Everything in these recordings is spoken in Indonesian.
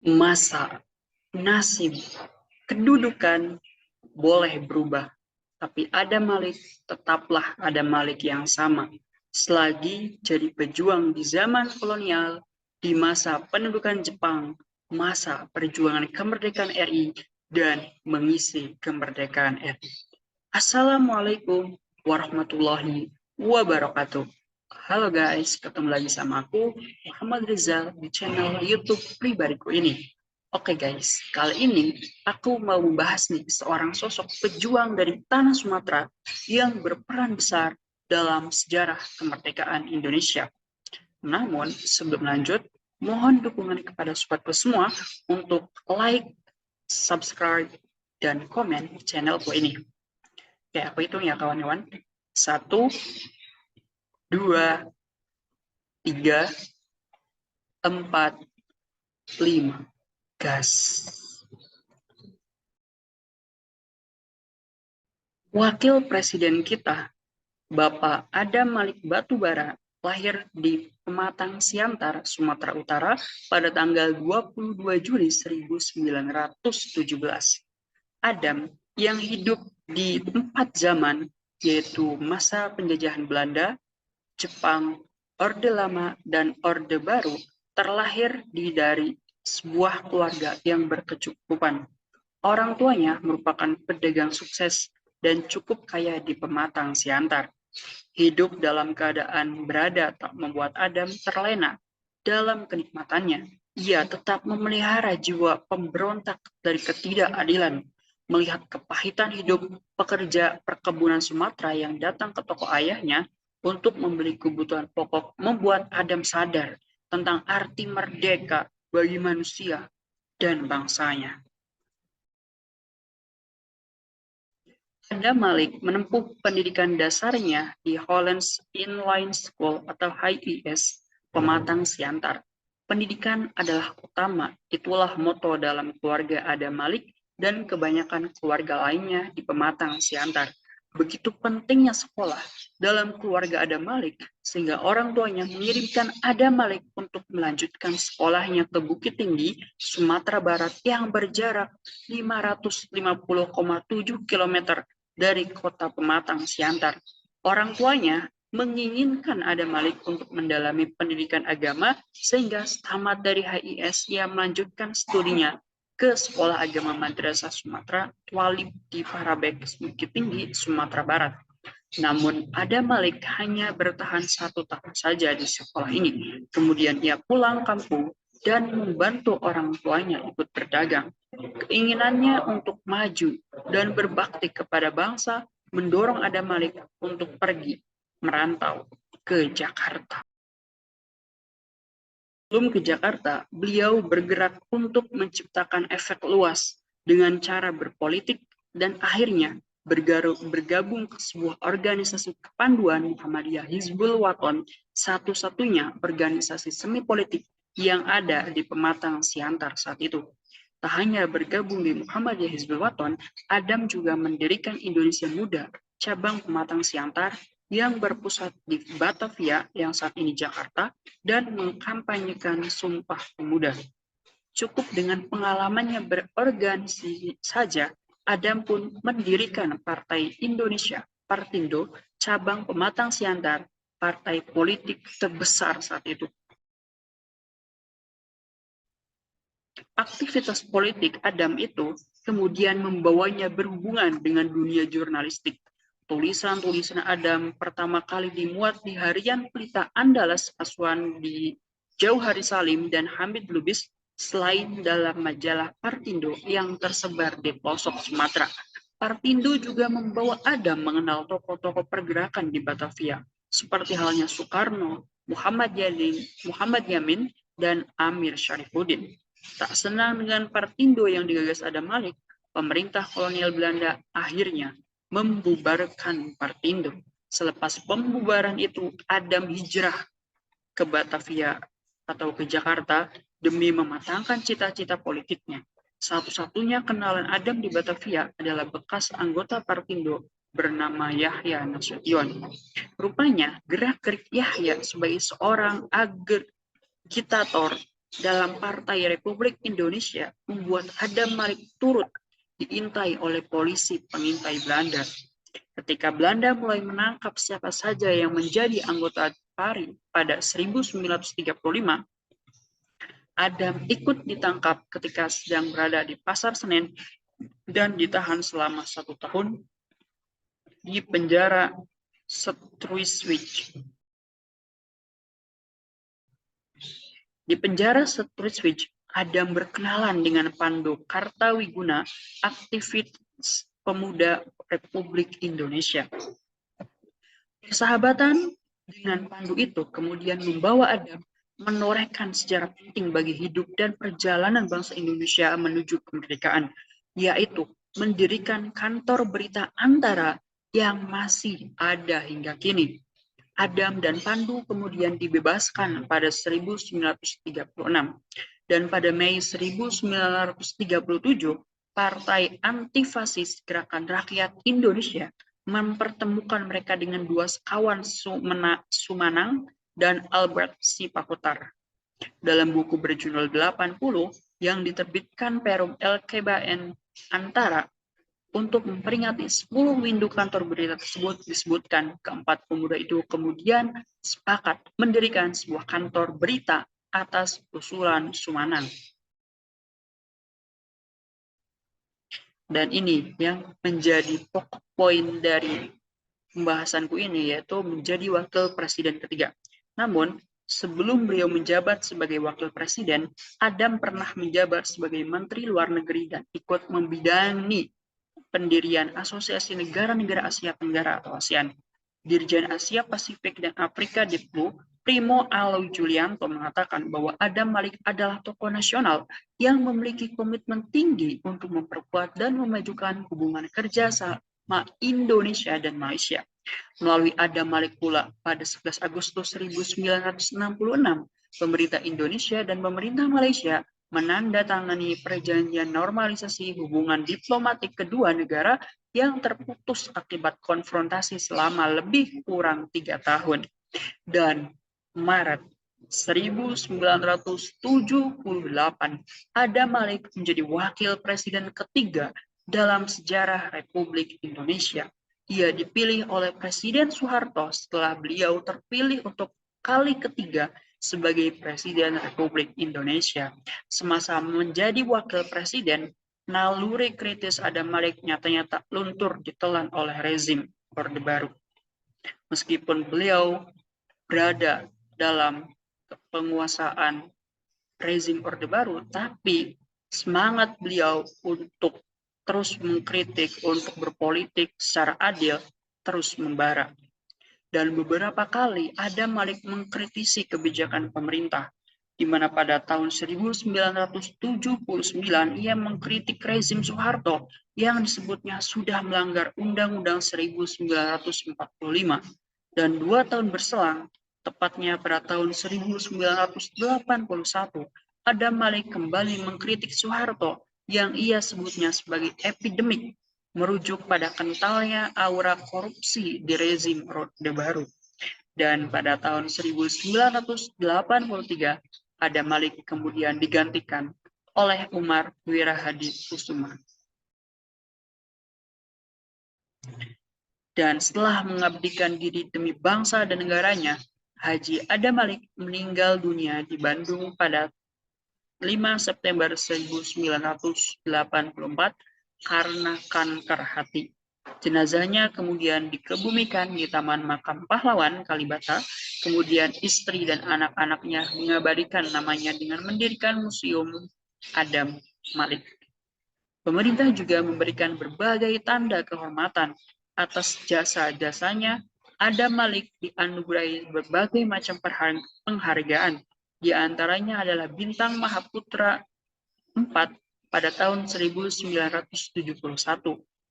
Masa, nasib, kedudukan boleh berubah, tapi Adam Malik tetaplah Adam Malik yang sama. Selagi jadi pejuang di zaman kolonial, di masa pendudukan Jepang, masa perjuangan kemerdekaan RI, dan mengisi kemerdekaan RI. Assalamualaikum warahmatullahi wabarakatuh. Halo guys, ketemu lagi sama aku, Muhammad Rizal, di channel YouTube pribadiku ini. Oke guys, kali ini aku mau membahas nih seorang sosok pejuang dari tanah Sumatera yang berperan besar dalam sejarah kemerdekaan Indonesia. Namun, sebelum lanjut, mohon dukungan kepada sobatku semua untuk like, subscribe, dan komen channelku ini. Oke, aku hitung ya kawan-kawan. 1, 2, 3, 4, 5. Gas. Wakil Presiden kita, Bapak Adam Malik Batubara, lahir di Pematang Siantar, Sumatera Utara pada tanggal 22 Juli 1917. Adam yang hidup di 4 zaman, yaitu masa penjajahan Belanda, Jepang, Orde Lama, dan Orde Baru, terlahir dari sebuah keluarga yang berkecukupan. Orang tuanya merupakan pedagang sukses dan cukup kaya di Pematang Siantar. Hidup dalam keadaan berada tak membuat Adam terlena dalam kenikmatannya. Ia tetap memelihara jiwa pemberontak dari ketidakadilan, melihat kepahitan hidup pekerja perkebunan Sumatera yang datang ke toko ayahnya untuk membeli kebutuhan pokok, membuat Adam sadar tentang arti merdeka bagi manusia dan bangsanya. Adam Malik menempuh pendidikan dasarnya di Hollands Inline School atau HIS, Pematang Siantar. Pendidikan adalah utama, itulah moto dalam keluarga Adam Malik dan kebanyakan keluarga lainnya di Pematang Siantar. Begitu pentingnya sekolah dalam keluarga Adam Malik, sehingga orang tuanya mengirimkan Adam Malik untuk melanjutkan sekolahnya ke Bukit Tinggi, Sumatera Barat yang berjarak 550,7 km dari kota Pematang Siantar. Orang tuanya menginginkan Adam Malik untuk mendalami pendidikan agama sehingga tamat dari HIS ia melanjutkan studinya ke Sekolah Agama Madrasah Sumatera Tualib di Parabek, Bukit Tinggi, Sumatera Barat. Namun Adam Malik hanya bertahan 1 tahun saja di sekolah ini. Kemudian ia pulang kampung dan membantu orang tuanya ikut berdagang. Keinginannya untuk maju dan berbakti kepada bangsa mendorong Adam Malik untuk pergi merantau ke Jakarta. Sebelum ke Jakarta, beliau bergerak untuk menciptakan efek luas dengan cara berpolitik dan akhirnya bergabung ke sebuah organisasi kepanduan Muhammadiyah Hizbul Waton, satu-satunya organisasi semi politik yang ada di Pematang Siantar saat itu. Tak hanya bergabung di Muhammadiyah Hizbul Waton, Adam juga mendirikan Indonesia Muda, cabang Pematang Siantar yang berpusat di Batavia yang saat ini Jakarta dan mengkampanyekan Sumpah Pemuda. Cukup dengan pengalamannya berorganisasi saja, Adam pun mendirikan Partai Indonesia, Partindo, cabang Pematang Siantar, partai politik terbesar saat itu. Aktivitas politik Adam itu kemudian membawanya berhubungan dengan dunia jurnalistik. Tulisan-tulisan Adam pertama kali dimuat di harian Pelita Andalas Aswan di Jauhari Salim dan Hamid Lubis, selain dalam majalah Partindo yang tersebar di pelosok Sumatera. Partindo juga membawa Adam mengenal tokoh-tokoh pergerakan di Batavia, seperti halnya Soekarno, Muhammad Yamin, dan Amir Syarifuddin. Tak senang dengan Partindo yang digagas Adam Malik, pemerintah kolonial Belanda akhirnya membubarkan Partindo. Selepas pembubaran itu, Adam hijrah ke Batavia atau ke Jakarta demi mematangkan cita-cita politiknya. Satu-satunya kenalan Adam di Batavia adalah bekas anggota Partindo bernama Yahya Nasution. Rupanya gerak-gerik Yahya sebagai seorang agitator dalam Partai Republik Indonesia membuat Adam Malik turut diintai oleh polisi pengintai Belanda. Ketika Belanda mulai menangkap siapa saja yang menjadi anggota PARI pada 1935, Adam ikut ditangkap ketika sedang berada di Pasar Senen dan ditahan selama 1 tahun di penjara Streusswijk. Di penjara Streusswijk, Adam berkenalan dengan Pandu Kartawiguna, aktivis pemuda Republik Indonesia. Persahabatan dengan Pandu itu kemudian membawa Adam menorehkan sejarah penting bagi hidup dan perjalanan bangsa Indonesia menuju kemerdekaan, yaitu mendirikan kantor berita Antara yang masih ada hingga kini. Adam dan Pandu kemudian dibebaskan pada 1936 dan pada Mei 1937 Partai Antifasis Gerakan Rakyat Indonesia mempertemukan mereka dengan dua sekawan Sumanang dan Albert Sipakutar. Dalam buku berjudul 80 yang diterbitkan Perum LKBN Antara, untuk memperingati 10 windu kantor berita tersebut disebutkan keempat pemuda itu kemudian sepakat mendirikan sebuah kantor berita atas usulan Sumanang. Dan ini yang menjadi pokok poin dari pembahasanku ini, yaitu menjadi wakil presiden ketiga. Namun, sebelum beliau menjabat sebagai wakil presiden, Adam pernah menjabat sebagai Menteri Luar Negeri dan ikut membidangi pendirian Asosiasi Negara-Negara Asia Tenggara atau ASEAN. Dirjen Asia Pasifik dan Afrika DIPU, Primo Aloy Julianto mengatakan bahwa Adam Malik adalah tokoh nasional yang memiliki komitmen tinggi untuk memperkuat dan memajukan hubungan kerja sama Indonesia dan Malaysia. Melalui Adam Malik pula, pada 11 Agustus 1966, pemerintah Indonesia dan pemerintah Malaysia menandatangani perjanjian normalisasi hubungan diplomatik kedua negara yang terputus akibat konfrontasi selama lebih kurang 3 tahun. Dan Maret 1978, Adam Malik menjadi wakil presiden ketiga dalam sejarah Republik Indonesia. Ia dipilih oleh Presiden Soeharto setelah beliau terpilih untuk kali ketiga sebagai Presiden Republik Indonesia. Semasa menjadi wakil presiden, naluri kritis Adam Malik nyatanya tak luntur ditelan oleh rezim Orde Baru. Meskipun beliau berada dalam penguasaan rezim Orde Baru, tapi semangat beliau untuk terus mengkritik, untuk berpolitik secara adil, terus membara. Dan beberapa kali Adam Malik mengkritisi kebijakan pemerintah, di mana pada tahun 1979 ia mengkritik rezim Soeharto yang disebutnya sudah melanggar Undang-Undang 1945. Dan 2 tahun berselang, tepatnya pada tahun 1981, Adam Malik kembali mengkritik Soeharto yang ia sebutnya sebagai epidemik, merujuk pada kentalnya aura korupsi di rezim Orde Baru. Dan pada tahun 1983, Adam Malik kemudian digantikan oleh Umar Wirahadi Kusuma. Dan setelah mengabdikan diri demi bangsa dan negaranya, Haji Adam Malik meninggal dunia di Bandung pada 5 September 1984 karena kanker hati. Jenazahnya kemudian dikebumikan di Taman Makam Pahlawan Kalibata. Kemudian istri dan anak-anaknya mengabadikan namanya dengan mendirikan Museum Adam Malik. Pemerintah juga memberikan berbagai tanda kehormatan atas jasa-jasanya. Adam Malik dianugerahi berbagai macam penghargaan. Di antaranya adalah Bintang Mahaputra 4 pada tahun 1971,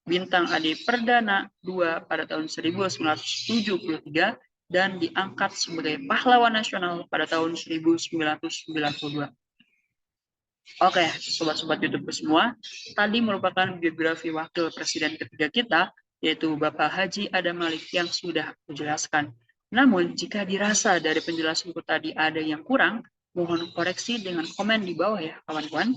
Bintang Adi Perdana 2 pada tahun 1973, dan diangkat sebagai pahlawan nasional pada tahun 1992. Oke, sobat-sobat YouTube semua, tadi merupakan biografi wakil presiden ketiga kita, yaitu Bapak Haji Adam Malik yang sudah dijelaskan. Namun, jika dirasa dari penjelasanku tadi ada yang kurang, Mohon koreksi dengan komen di bawah ya, kawan-kawan.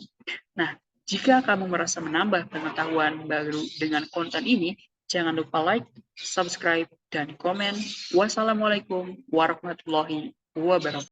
Nah, jika kamu merasa menambah pengetahuan baru dengan konten ini, jangan lupa like, subscribe, dan komen. Wassalamualaikum warahmatullahi wabarakatuh.